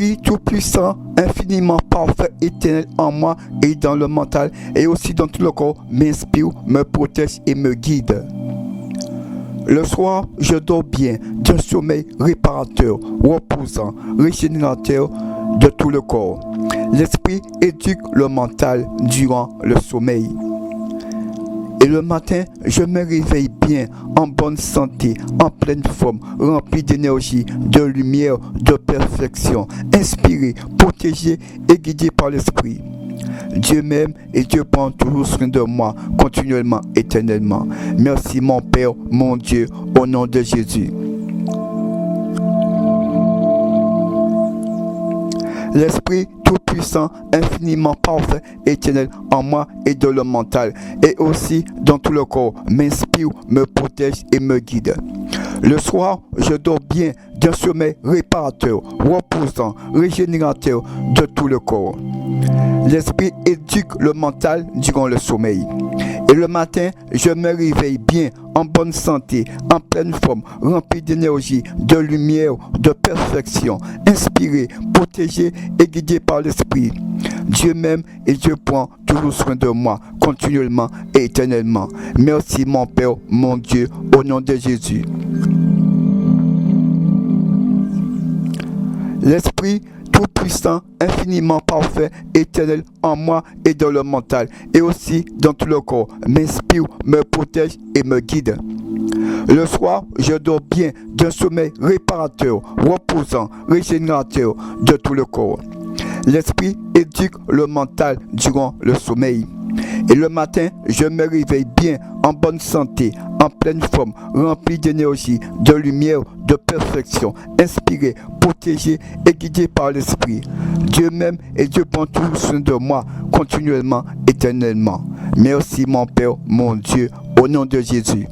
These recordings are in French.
L'Esprit Tout-Puissant, infiniment parfait, éternel en moi et dans le mental et aussi dans tout le corps, m'inspire, me protège et me guide. Le soir, je dors bien d'un sommeil réparateur, reposant, régénérateur de tout le corps. L'Esprit éduque le mental durant le sommeil. Et le matin, je me réveille bien, en bonne santé, en pleine forme, rempli d'énergie, de lumière, de perfection, inspiré, protégé et guidé par l'Esprit. Dieu m'aime et Dieu prend toujours soin de moi, continuellement, éternellement. Merci mon Père, mon Dieu, au nom de Jésus. L'Esprit Tout-Puissant, infiniment parfait, éternel en moi et dans le mental et aussi dans tout le corps, m'inspire, me protège et me guide. Le soir, je dors bien d'un sommeil réparateur, reposant, régénérateur de tout le corps. L'Esprit éduque le mental durant le sommeil. Et le matin, je me réveille bien, en bonne santé, en pleine forme, rempli d'énergie, de lumière, de perfection, inspiré, protégé et guidé par l'Esprit. Dieu m'aime et Dieu prend toujours soin de moi, continuellement et éternellement. Merci mon Père, mon Dieu, au nom de Jésus. L'Esprit Tout-Puissant, infiniment parfait, éternel en moi et dans le mental et aussi dans tout le corps, m'inspire, me protège et me guide. Le soir, je dors bien d'un sommeil réparateur, reposant, régénérateur de tout le corps. L'Esprit éduque le mental durant le sommeil. Et le matin, je me réveille bien, en bonne santé, en pleine forme, rempli d'énergie, de lumière, de perfection, inspiré, protégé et guidé par l'Esprit. Dieu m'aime et Dieu prend toujours soin de moi, continuellement, éternellement. Merci mon Père, mon Dieu, au nom de Jésus.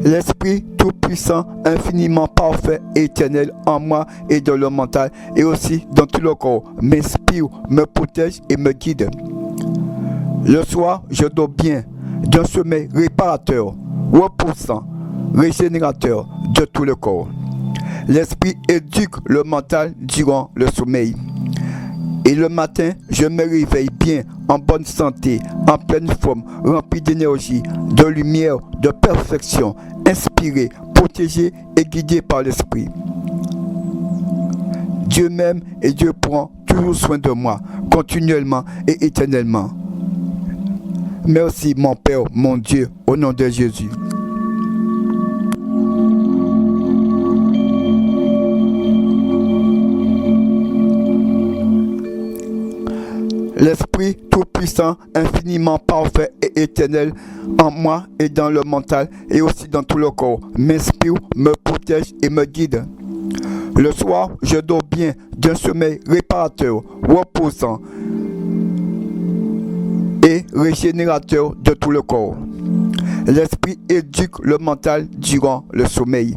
L'Esprit Tout-Puissant, infiniment parfait, éternel en moi et dans le mental et aussi dans tout le corps, m'inspire, me protège et me guide. Le soir, je dors bien d'un sommeil réparateur, reposant, régénérateur de tout le corps. L'Esprit éduque le mental durant le sommeil. Et le matin, je me réveille bien, en bonne santé, en pleine forme, rempli d'énergie, de lumière, de perfection, inspiré, protégé et guidé par l'Esprit. Dieu m'aime et Dieu prend toujours soin de moi, continuellement et éternellement. Merci mon Père, mon Dieu, au nom de Jésus. L'Esprit Tout-Puissant, infiniment parfait et éternel en moi et dans le mental et aussi dans tout le corps, m'inspire, me protège et me guide. Le soir, je dors bien d'un sommeil réparateur, reposant et régénérateur de tout le corps. L'Esprit éduque le mental durant le sommeil.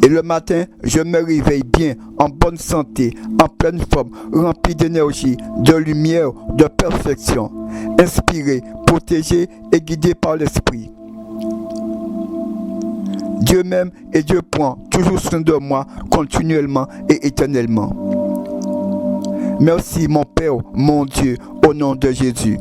Et le matin, je me réveille bien, en bonne santé, en pleine forme, rempli d'énergie, de lumière, de perfection, inspiré, protégé et guidé par l'Esprit. Dieu m'aime et Dieu prend toujours soin de moi, continuellement et éternellement. Merci mon Père, mon Dieu, au nom de Jésus.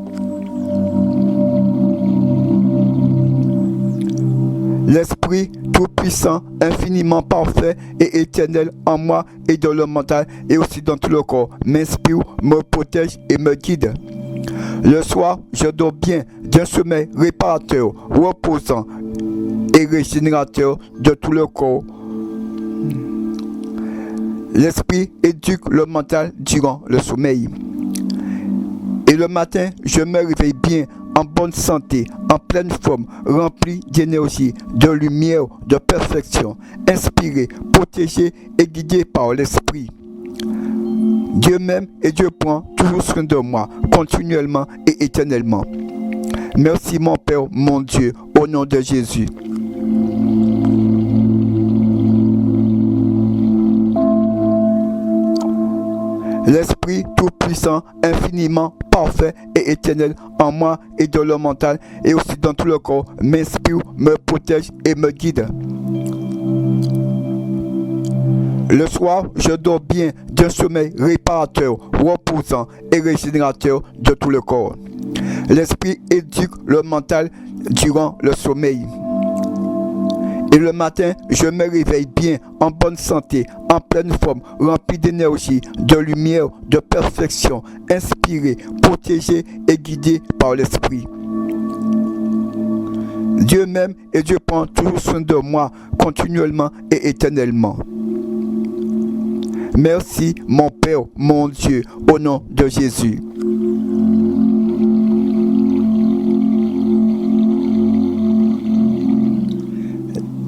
L'Esprit Tout-Puissant, infiniment parfait et éternel en moi et dans le mental et aussi dans tout le corps, m'inspire, me protège et me guide. Le soir, je dors bien d'un sommeil réparateur, reposant et régénérateur de tout le corps. L'Esprit éduque le mental durant le sommeil. Et le matin, je me réveille bien, en bonne santé, en pleine forme, rempli d'énergie, de lumière, de perfection, inspiré, protégé et guidé par l'Esprit. Dieu m'aime et Dieu prend toujours soin de moi, continuellement et éternellement. Merci mon Père, mon Dieu, au nom de Jésus. L'Esprit Tout-Puissant, infiniment parfait et éternel en moi et dans le mental et aussi dans tout le corps, m'inspire, me protège et me guide. Le soir, je dors bien d'un sommeil réparateur, reposant et régénérateur de tout le corps. L'esprit éduque le mental durant le sommeil. Et le matin, je me réveille bien, en bonne santé, en pleine forme, rempli d'énergie, de lumière, de perfection, inspiré, protégé et guidé par l'Esprit. Dieu m'aime et Dieu prend toujours soin de moi, continuellement et éternellement. Merci, mon Père, mon Dieu, au nom de Jésus.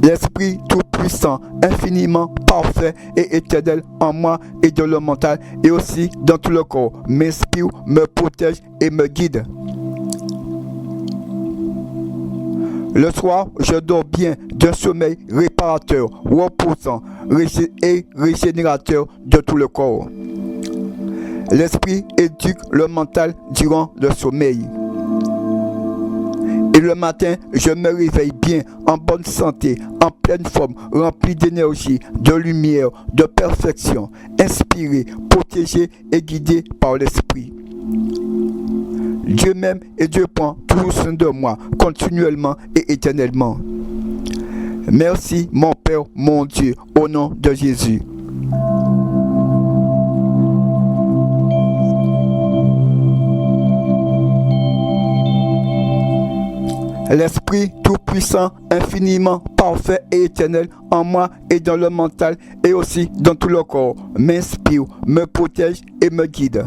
L'Esprit Tout-Puissant, infiniment parfait et éternel en moi et dans le mental et aussi dans tout le corps, m'inspire, me protège et me guide. Le soir, je dors bien d'un sommeil réparateur, reposant et régénérateur de tout le corps. L'Esprit éduque le mental durant le sommeil. Et le matin, je me réveille bien, en bonne santé, en pleine forme, rempli d'énergie, de lumière, de perfection, inspiré, protégé et guidé par l'Esprit. Dieu m'aime et Dieu prend toujours soin de moi, continuellement et éternellement. Merci, mon Père, mon Dieu, au nom de Jésus. L'Esprit Tout-Puissant, infiniment parfait et éternel en moi et dans le mental et aussi dans tout le corps, m'inspire, me protège et me guide.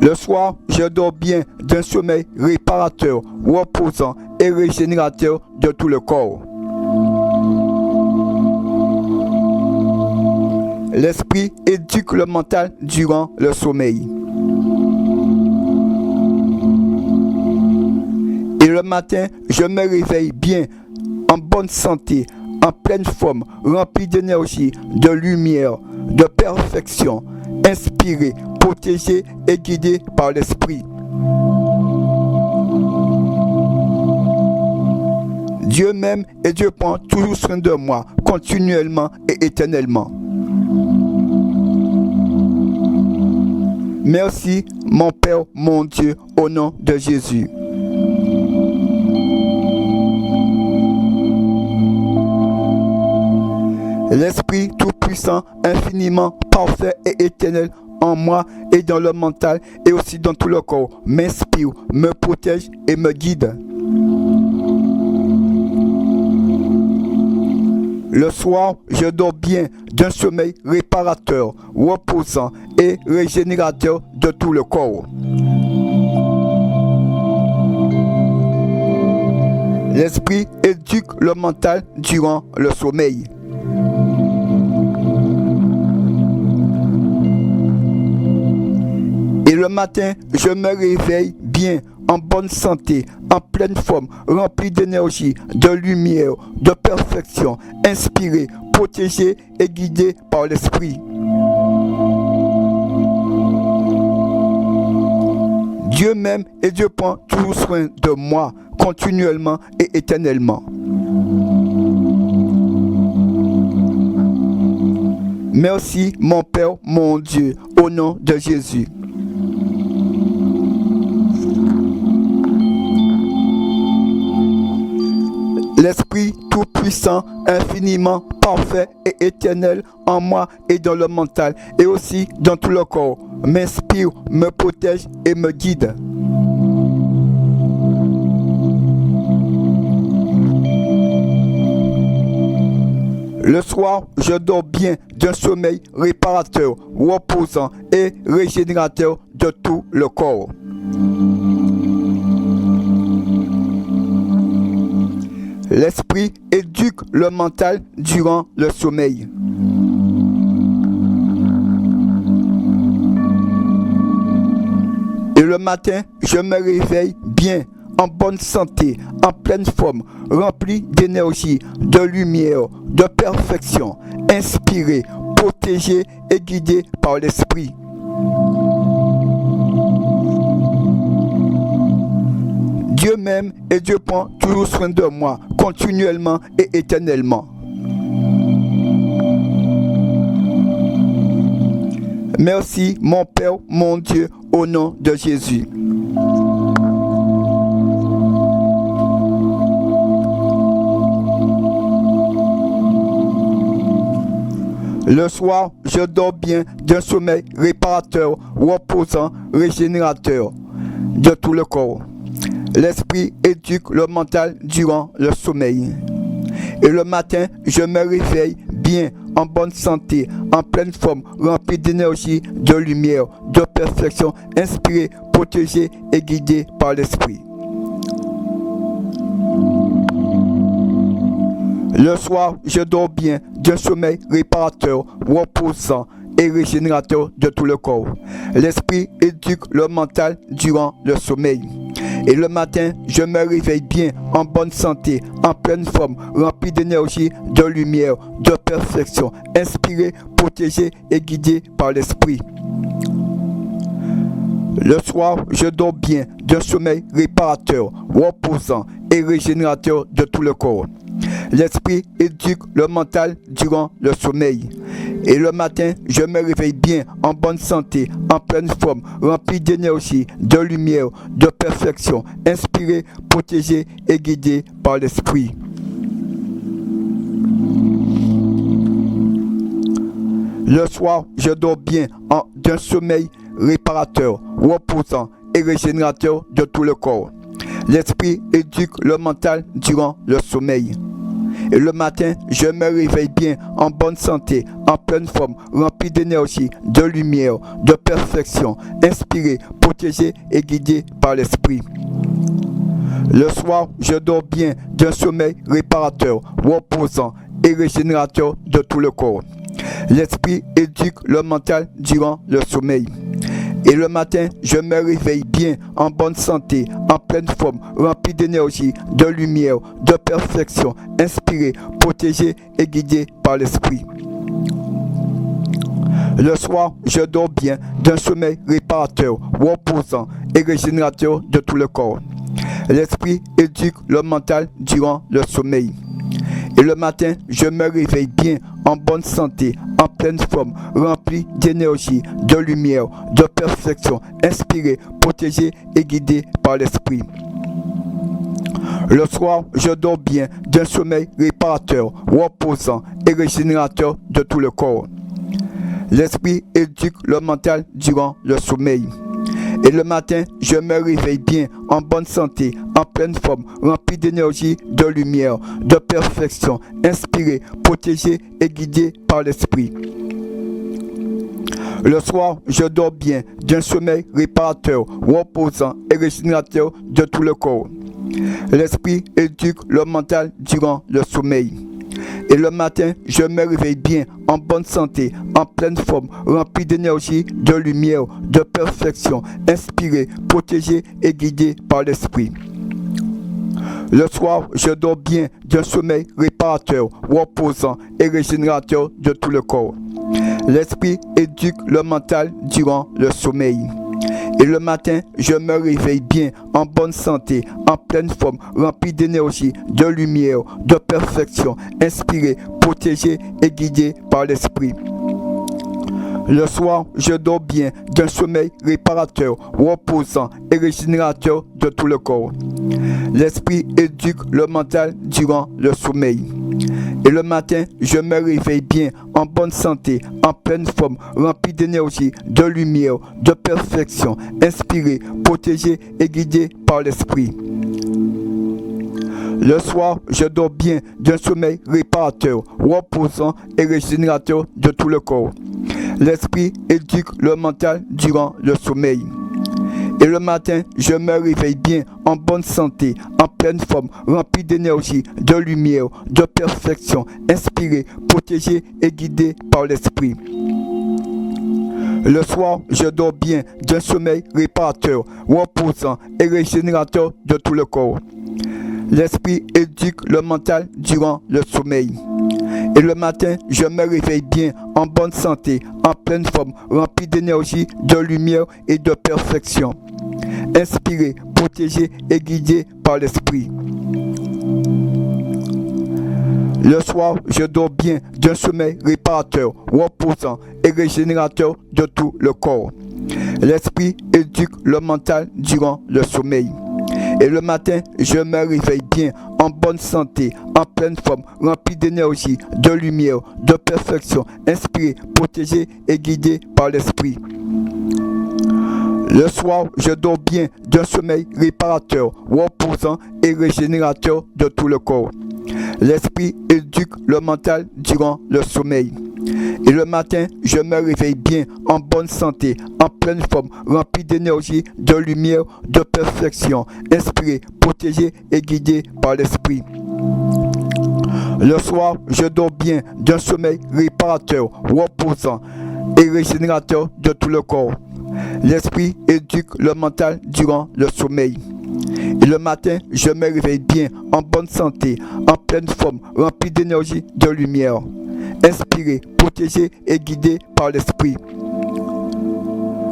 Le soir, je dors bien d'un sommeil réparateur, reposant et régénérateur de tout le corps. L'Esprit éduque le mental durant le sommeil. Et le matin, je me réveille bien, en bonne santé, en pleine forme, rempli d'énergie, de lumière, de perfection, inspiré, protégé et guidé par l'Esprit. Dieu m'aime et Dieu prend toujours soin de moi, continuellement et éternellement. Merci, mon Père, mon Dieu, au nom de Jésus. L'Esprit Tout-Puissant, infiniment parfait et éternel en moi et dans le mental et aussi dans tout le corps, m'inspire, me protège et me guide. Le soir, je dors bien d'un sommeil réparateur, reposant et régénérateur de tout le corps. L'Esprit éduque le mental durant le sommeil. Et le matin, je me réveille bien, en bonne santé, en pleine forme, rempli d'énergie, de lumière, de perfection, inspiré, protégé et guidé par l'Esprit. Dieu m'aime et Dieu prend toujours soin de moi, continuellement et éternellement. Merci, mon Père, mon Dieu, au nom de Jésus. L'Esprit Tout-Puissant, infiniment parfait et éternel en moi et dans le mental et aussi dans tout le corps, m'inspire, me protège et me guide. Le soir, je dors bien d'un sommeil réparateur, reposant et régénérateur de tout le corps. L'Esprit éduque le mental durant le sommeil. Et le matin, je me réveille bien, en bonne santé, en pleine forme, rempli d'énergie, de lumière, de perfection, inspiré, protégé et guidé par l'Esprit. Dieu m'aime et Dieu prend toujours soin de moi, continuellement et éternellement. Merci mon Père, mon Dieu, au nom de Jésus. Le soir, je dors bien d'un sommeil réparateur, reposant, régénérateur de tout le corps. L'esprit éduque le mental durant le sommeil. Et le matin, je me réveille bien, en bonne santé, en pleine forme, rempli d'énergie, de lumière, de perfection, inspiré, protégé et guidé par l'Esprit. Le soir, je dors bien d'un sommeil réparateur, reposant et régénérateur de tout le corps. L'esprit éduque le mental durant le sommeil. Et le matin, je me réveille bien, en bonne santé, en pleine forme, rempli d'énergie, de lumière, de perfection, inspiré, protégé et guidé par l'Esprit. Le soir, je dors bien d'un sommeil réparateur, reposant et régénérateur de tout le corps. L'esprit éduque le mental durant le sommeil. Et le matin, je me réveille bien, en bonne santé, en pleine forme, rempli d'énergie, de lumière, de perfection, inspiré, protégé et guidé par l'Esprit. Le soir, je dors bien d'un sommeil réparateur, reposant et régénérateur de tout le corps. L'esprit éduque le mental durant le sommeil. Et le matin, je me réveille bien, en bonne santé, en pleine forme, rempli d'énergie, de lumière, de perfection, inspiré, protégé et guidé par l'Esprit. Le soir, je dors bien d'un sommeil réparateur, reposant et régénérateur de tout le corps. L'esprit éduque le mental durant le sommeil. Et le matin, je me réveille bien, en bonne santé, en pleine forme, rempli d'énergie, de lumière, de perfection, inspiré, protégé et guidé par l'Esprit. Le soir, je dors bien d'un sommeil réparateur, reposant et régénérateur de tout le corps. L'esprit éduque le mental durant le sommeil. Et le matin, je me réveille bien, en bonne santé, en pleine forme, rempli d'énergie, de lumière, de perfection, inspiré, protégé et guidé par l'Esprit. Le soir, je dors bien d'un sommeil réparateur, reposant et régénérateur de tout le corps. L'esprit éduque le mental durant le sommeil. Et le matin, je me réveille bien, en bonne santé, en pleine forme, rempli d'énergie, de lumière, de perfection, inspiré, protégé et guidé par l'Esprit. Le soir, je dors bien d'un sommeil réparateur, reposant et régénérateur de tout le corps. L'esprit éduque le mental durant le sommeil. Et le matin, je me réveille bien, en bonne santé, en pleine forme, rempli d'énergie, de lumière, de perfection, inspiré, protégé et guidé par l'Esprit. Le soir, je dors bien d'un sommeil réparateur, reposant et régénérateur de tout le corps. L'esprit éduque le mental durant le sommeil. Et le matin, je me réveille bien, en bonne santé, en pleine forme, rempli d'énergie, de lumière, de perfection, inspiré, protégé et guidé par l'Esprit. Le soir, je dors bien d'un sommeil réparateur, reposant et régénérateur de tout le corps. L'esprit éduque le mental durant le sommeil. Et le matin, je me réveille bien, en bonne santé, en pleine forme, rempli d'énergie, de lumière, de perfection, inspiré, protégé et guidé par l'Esprit. Le soir, je dors bien d'un sommeil réparateur, reposant et régénérateur de tout le corps. L'esprit éduque le mental durant le sommeil. Et le matin, je me réveille bien, en bonne santé, en pleine forme, rempli d'énergie, de lumière, de perfection, inspiré, protégé et guidé par l'Esprit. Le soir, je dors bien d'un sommeil réparateur, reposant et régénérateur de tout le corps. L'esprit éduque le mental durant le sommeil. Et le matin, je me réveille bien, en bonne santé, en pleine forme, rempli d'énergie, de lumière et de perfection. Inspiré, protégé et guidé par l'esprit. Le soir, je dors bien d'un sommeil réparateur, reposant et régénérateur de tout le corps. L'esprit éduque le mental durant le sommeil. Et le matin, je me réveille bien, en bonne santé, en pleine forme, rempli d'énergie, de lumière, de perfection, inspiré, protégé et guidé par l'esprit. Le soir, je dors bien d'un sommeil réparateur, reposant et régénérateur de tout le corps. L'esprit éduque le mental durant le sommeil. Et le matin, je me réveille bien, en bonne santé, en pleine forme, rempli d'énergie, de lumière, de perfection, inspiré, protégé et guidé par l'esprit. Le soir, je dors bien d'un sommeil réparateur, reposant et régénérateur de tout le corps. L'esprit éduque le mental durant le sommeil. Et le matin, je me réveille bien, en bonne santé, en pleine forme, rempli d'énergie, de lumière, inspiré, protégé et guidé par l'esprit.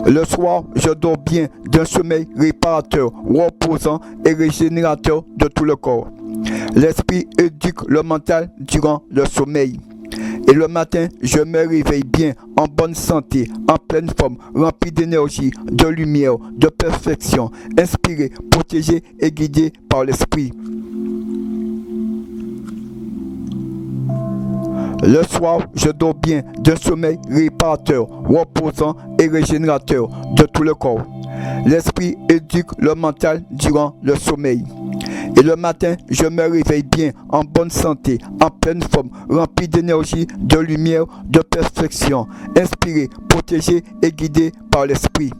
Le soir, je dors bien d'un sommeil réparateur, reposant et régénérateur de tout le corps. L'esprit éduque le mental durant le sommeil. Et le matin, je me réveille bien, en bonne santé, en pleine forme, rempli d'énergie, de lumière, de perfection, inspiré, protégé et guidé par l'esprit. Le soir, je dors bien d'un sommeil réparateur, reposant et régénérateur de tout le corps. L'esprit éduque le mental durant le sommeil. Et le matin, je me réveille bien, en bonne santé, en pleine forme, rempli d'énergie, de lumière, de perfection, inspiré, protégé et guidé par l'esprit.